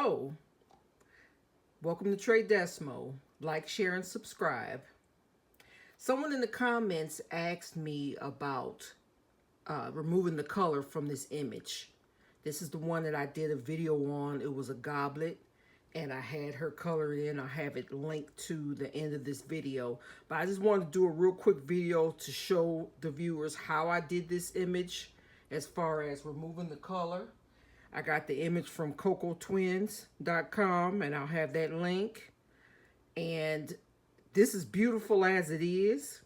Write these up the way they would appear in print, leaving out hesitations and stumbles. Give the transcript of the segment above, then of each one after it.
Hello, welcome to Trey Desmo. Like, share, and subscribe. Someone in the comments asked me about removing the color from this image. This is the one that I did a video on. It was a goblet, and I had her color in. I have it linked to the end of this video. But I just wanted to do a real quick video to show the viewers how I did this image as far as removing the color. I got the image from cocotwins.com, and I'll have that link. And this is beautiful as it is.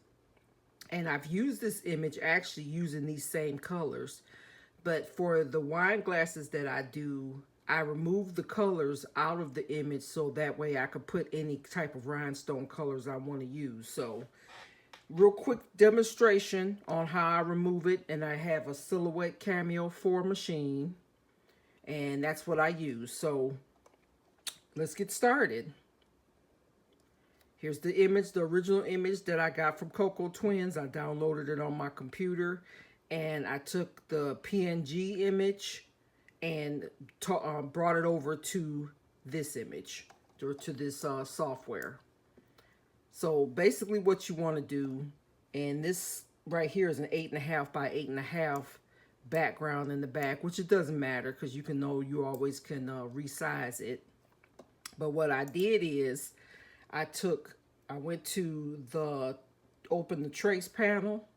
And I've used this image actually using these same colors. But for the wine glasses that I do, I remove the colors out of the image so that way I could put any type of rhinestone colors I want to use. So, real quick demonstration on how I remove it. And I have a Silhouette Cameo 4 machine. And that's what I use. So let's get started. Here's the image, the original image that I got from Coco Twins. I downloaded it on my computer. And I took the PNG image and brought it over to this image, or to this software. So basically what you want to do, and this right here is an 8.5 by 8.5 background in the back, which it doesn't matter because you always can resize it. But what I did is I went to open the trace panel,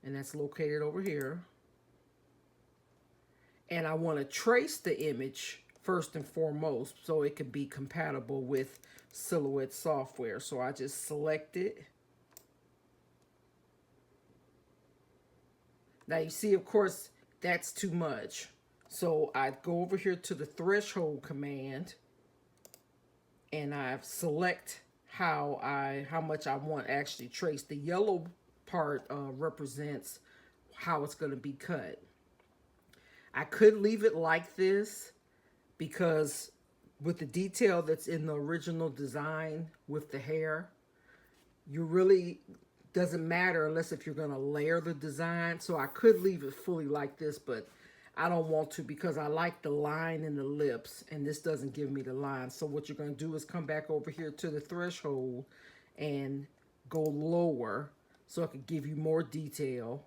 and that's located over here, and I want to trace the image first and foremost so it could be compatible with Silhouette software. So I just select it. Now you see, of course, that's too much. So I go over here to the threshold command, and I select how much I want actually traced. The yellow part represents how it's going to be cut. I could leave it like this because with the detail that's in the original design with the hair, you really doesn't matter unless if you're going to layer the design. So I could leave it fully like this, but I don't want to because I like the line in the lips, and this doesn't give me the line. So what you're going to do is come back over here to the threshold and go lower so I could give you more detail.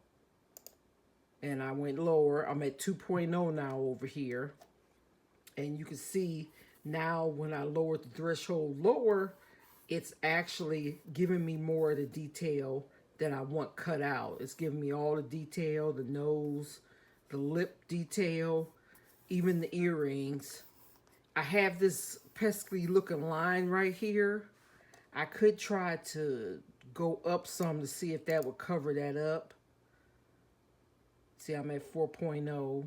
And I went lower. I'm at 2.0 now over here. And you can see now when I lowered the threshold lower, it's actually giving me more of the detail that I want cut out. It's giving me all the detail, the nose, the lip detail, even the earrings. I have this pesky looking line right here. I could try to go up some to see if that would cover that up. See, I'm at 4.0.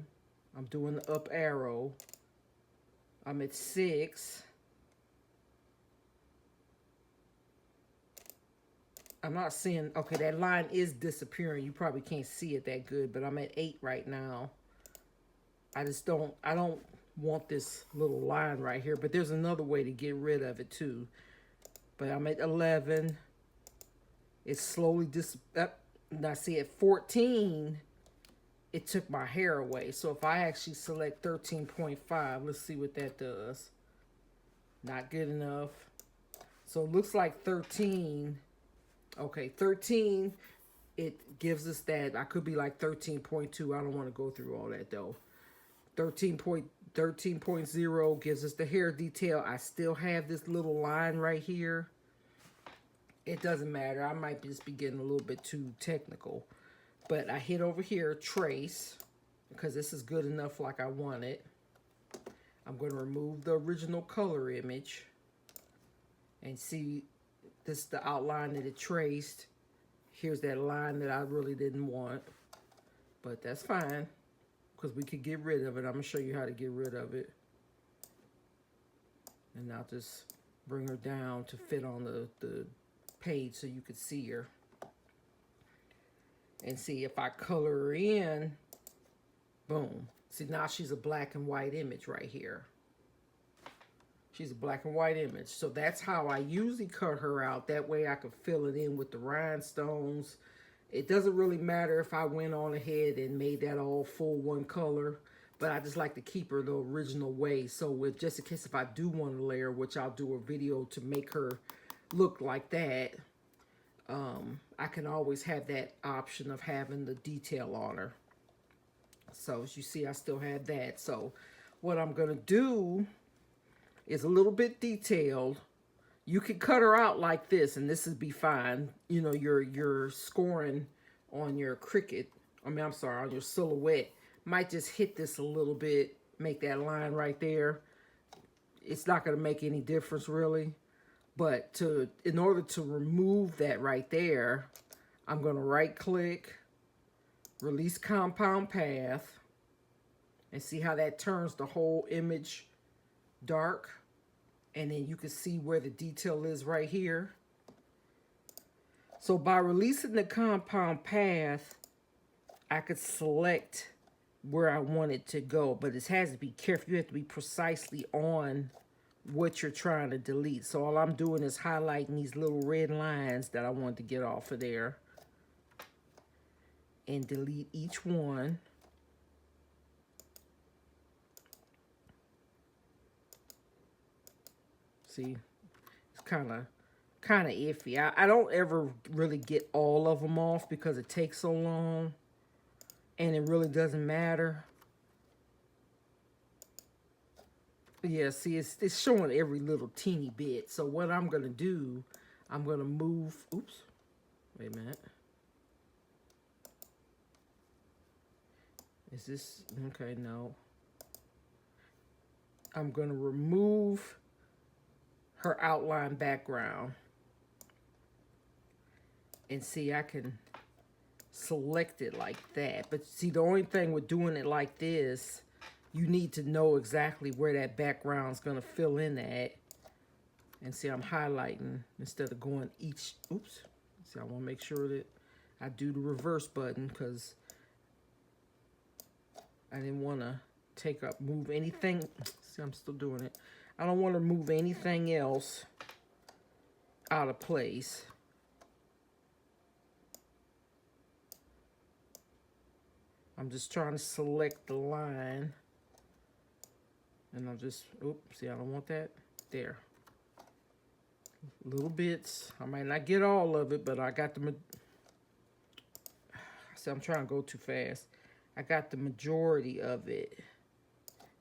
I'm doing the up arrow. I'm at 6. I'm not seeing, okay, that line is disappearing. You probably can't see it that good, but I'm at 8 right now. I don't want this little line right here, but there's another way to get rid of it too. But I'm at 11. It's slowly now see at 14, it took my hair away. So if I actually select 13.5, let's see what that does. Not good enough. So it looks like 13. Okay, 13, it gives us that. I could be like 13.2. I don't want to go through all that though. 13.0 gives us the hair detail. I still have this little line right here. It doesn't matter. I might just be getting a little bit too technical. But I hit over here, trace, because this is good enough like I want it. I'm going to remove the original color image. And see, this is the outline that it traced. Here's that line that I really didn't want. But that's fine, because we could get rid of it. I'm going to show you how to get rid of it. And I'll just bring her down to fit on the page so you could see her. And see, if I color her in, boom. See, now she's a black and white image right here. She's a black and white image. So that's how I usually cut her out. That way I can fill it in with the rhinestones. It doesn't really matter if I went on ahead and made that all full one color. but I just like to keep her the original way. So with just in case if I do want to layer, which I'll do a video to make her look like that, I can always have that option of having the detail on her. So as you see, I still have that. So what I'm going to do is a little bit detailed. You can cut her out like this, and this would be fine. You know, your scoring on your Cricut, I'm sorry, on your Silhouette, might just hit this a little bit, make that line right there. It's not going to make any difference really. But in order to remove that right there, I'm going to right click, release compound path, and see how that turns the whole image dark. And then you can see where the detail is right here. So by releasing the compound path, I could select where I want it to go, but it has to be careful. You have to be precisely on what you're trying to delete. So all I'm doing is highlighting these little red lines that I want to get off of there and delete each one. See, it's kind of iffy. I don't ever really get all of them off because it takes so long and it really doesn't matter. Yeah, see, it's showing every little teeny bit. So what I'm going to do, I'm going to move, oops, wait a minute. Is this, okay, no. I'm going to remove her outline background. And see, I can select it like that. But see, the only thing with doing it like this, you need to know exactly where that background is going to fill in at. And see, I'm highlighting instead of going each, oops. See, I want to make sure that I do the reverse button because I didn't want to move anything. See, I'm still doing it. I don't want to move anything else out of place. I'm just trying to select the line. And I'll just, oops, see, I don't want that. There. Little bits. I might not get all of it, but I got the, see, I'm trying to go too fast. I got the majority of it.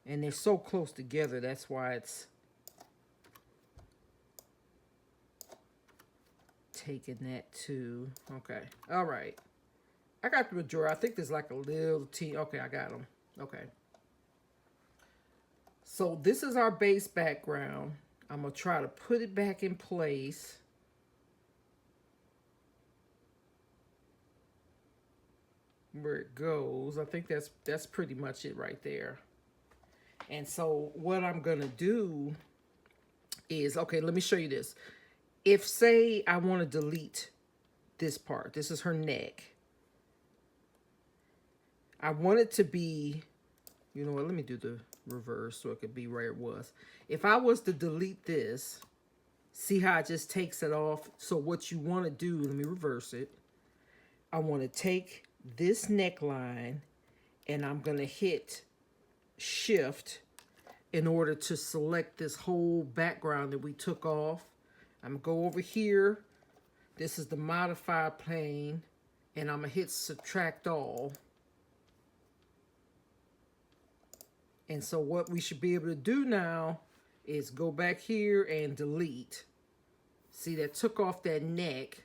And they're so close together, that's why it's taking that too. Okay, all right. I got the majority. I think there's like a little okay, I got them. Okay. So this is our base background. I'm going to try to put it back in place. Where it goes. I think that's pretty much it right there. And so what I'm going to do is, okay, let me show you this. If, say, I want to delete this part. This is her neck. I want it to be, you know what, let me do the reverse so it could be where it was. If I was to delete this, see how it just takes it off? So what you want to do, let me reverse it. I want to take this neckline and I'm going to hit Shift in order to select this whole background that we took off. I'm going to go over here. This is the modify plane and I'm going to hit Subtract All. And so what we should be able to do now is go back here and delete. See, that took off that neck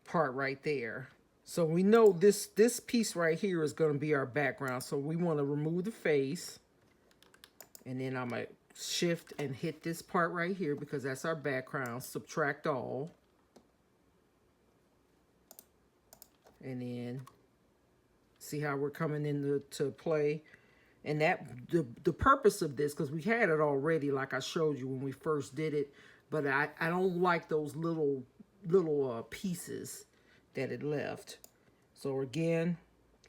part right there. So we know this piece right here is going to be our background. So we want to remove the face. And then I'm going to shift and hit this part right here because that's our background. Subtract all. And then see how we're coming into play. And that the purpose of this, because we had it already like I showed you when we first did it, but I don't like those little pieces that it left. So again,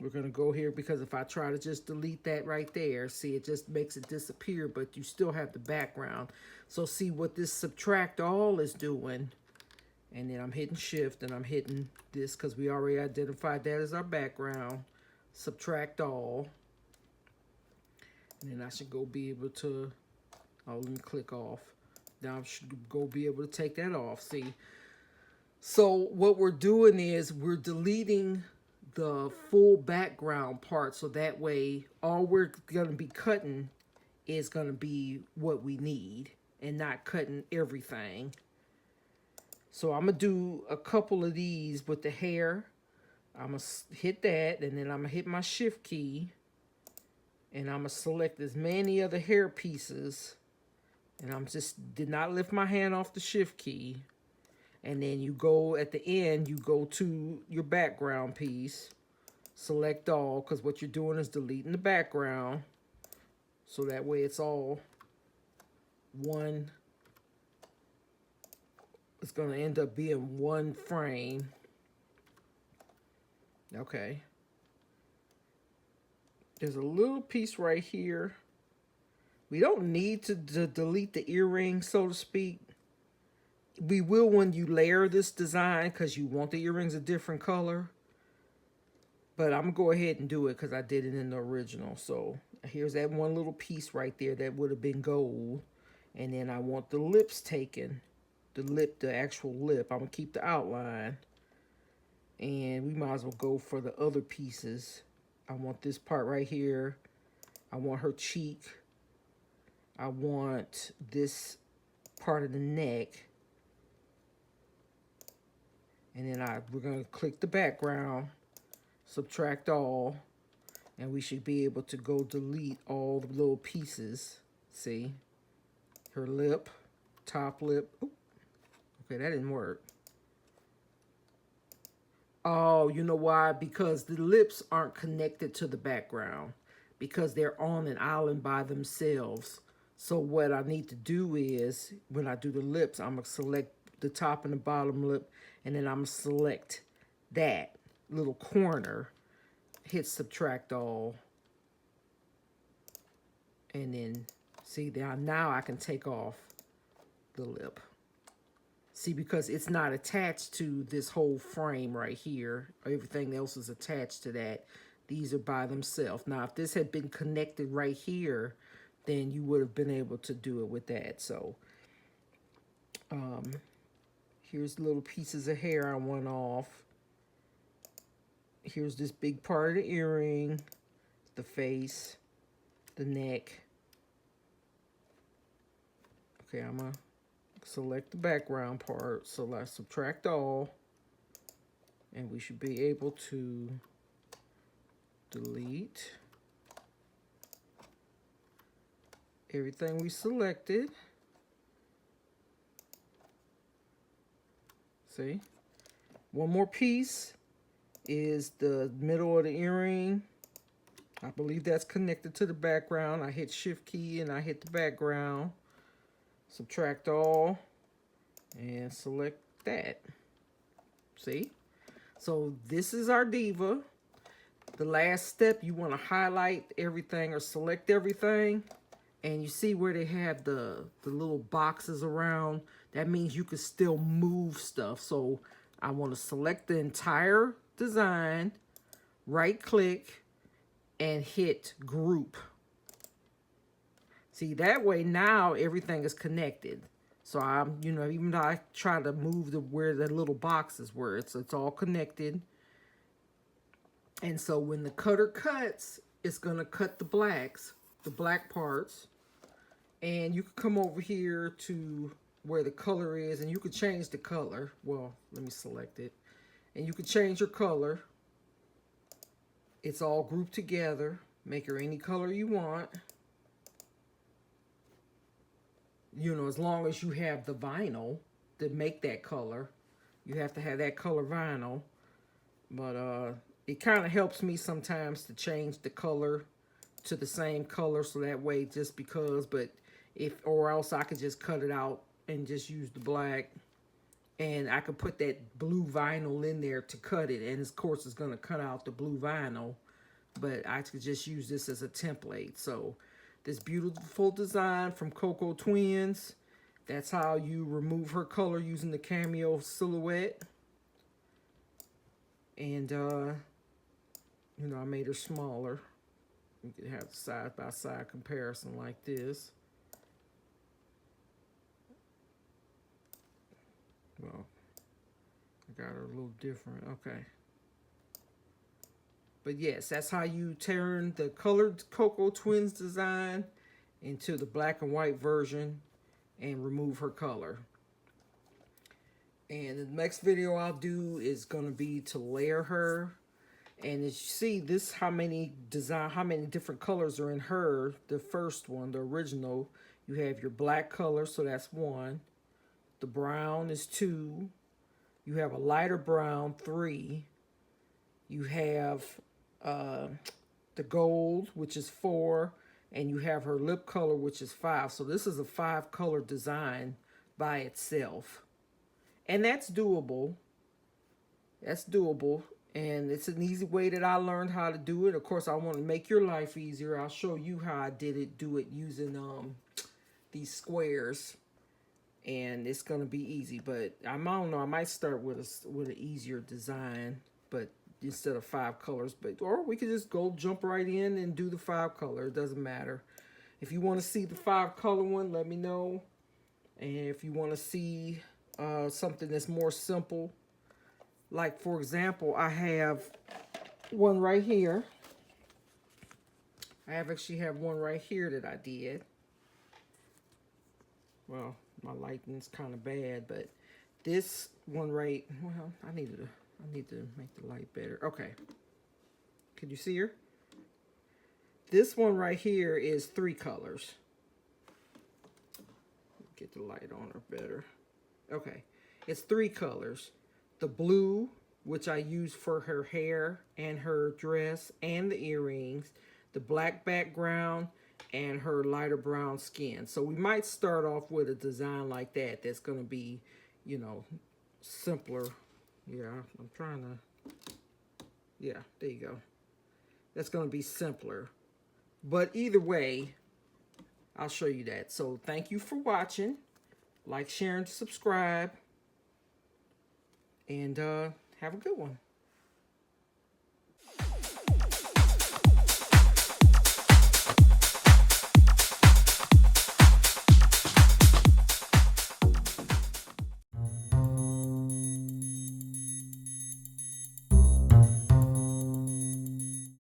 we're going to go here because if I try to just delete that right there, see, it just makes it disappear, but you still have the background. So see what this subtract all is doing. And then I'm hitting shift and I'm hitting this because we already identified that as our background. subtract all. And then I should go be able to, oh, let me click off. Now I should go be able to take that off, see? So what we're doing is we're deleting the full background part, so that way all we're going to be cutting is going to be what we need and not cutting everything. So I'm going to do a couple of these with the hair. I'm going to hit that, and then I'm going to hit my shift key, and I'm going to select as many of the hair pieces, and I'm just did not lift my hand off the shift key. And then you go at the end, you go to your background piece, select all, because what you're doing is deleting the background. So that way it's all one, it's going to end up being one frame. Okay. There's a little piece right here. We don't need to delete the earring, so to speak. We will when you layer this design because you want the earrings a different color. But I'm going to go ahead and do it because I did it in the original. So here's that one little piece right there that would have been gold. And then I want the lips taken. The actual lip. I'm going to keep the outline. And we might as well go for the other pieces. I want this part right here. I want her cheek. I want this part of the neck. And then we're going to click the background, subtract all, and we should be able to go delete all the little pieces. See? Her lip, top lip. Ooh. Okay, that didn't work. Oh, you know why? Because the lips aren't connected to the background because they're on an island by themselves. So what I need to do is, when I do the lips, I'm going to select the top and the bottom lip, and then I'm going to select that little corner, hit subtract all, and then see now I can take off the lip. See, because it's not attached to this whole frame right here. Everything else is attached to that. These are by themselves. Now, if this had been connected right here, then you would have been able to do it with that. So, here's little pieces of hair I want off. Here's this big part of the earring, the face, the neck. Okay, I'm going to select the background part. So let's subtract all. And we should be able to delete everything we selected. See? One more piece is the middle of the earring. I believe that's connected to the background. I hit shift key and I hit the background. Subtract all and select that. See? So this is our diva. The last step, you want to highlight everything or select everything. And you see where they have the little boxes around. That means you can still move stuff. So I want to select the entire design, right click, and hit group. See, that way now everything is connected. So I'm, even though I try to move where the little boxes were, it's all connected. And so when the cutter cuts, it's going to cut the black parts. And you can come over here to where the color is, and you can change the color. Well, let me select it. And you can change your color. It's all grouped together. Make her any color you want. As long as you have the vinyl to make that color. You have to have that color vinyl. But it kind of helps me sometimes to change the color to the same color, so that way, just because, or else I could just cut it out and just use the black, and I could put that blue vinyl in there to cut it, and of course it's going to cut out the blue vinyl, but I could just use this as a template. So this beautiful design from Coco Twins, that's how you remove her color using the Cameo Silhouette. And You know, I made her smaller. You can have side-by-side comparison like this. Well, I got her a little different. Okay. But yes, that's how you turn the colored Cocoa Twins design into the black and white version and remove her color. And the next video I'll do is going to be to layer her. And as you see, this how many different colors are in her. The first one, the original, you have your black color, so that's 1. The brown is 2. You have a lighter brown, 3. You have the gold, which is 4. And you have her lip color, which is 5. So this is a 5-color design by itself. And that's doable. That's doable. And it's an easy way that I learned how to do it. Of course, I want to make your life easier. I'll show you how I do it using these squares. And it's going to be easy. But I don't know, I might start with an easier design. But instead of 5 colors. Or we could just jump right in and do the 5 color. It doesn't matter. If you want to see the 5 color one, let me know. And if you want to see something that's more simple, like for example, I have one right here. I actually have one right here that I did. Well, my lighting's kind of bad, but this one right, well, I need to make the light better. Okay. Can you see her? This one right here is 3 colors. Get the light on her better. Okay. It's 3 colors. The blue, which I use for her hair and her dress and the earrings. The black background and her lighter brown skin. So we might start off with a design like that. That's going to be, you know, simpler. Yeah, I'm trying to, yeah, there you go. That's going to be simpler. But either way, I'll show you that. So thank you for watching. Like, share, and subscribe. And have a good one.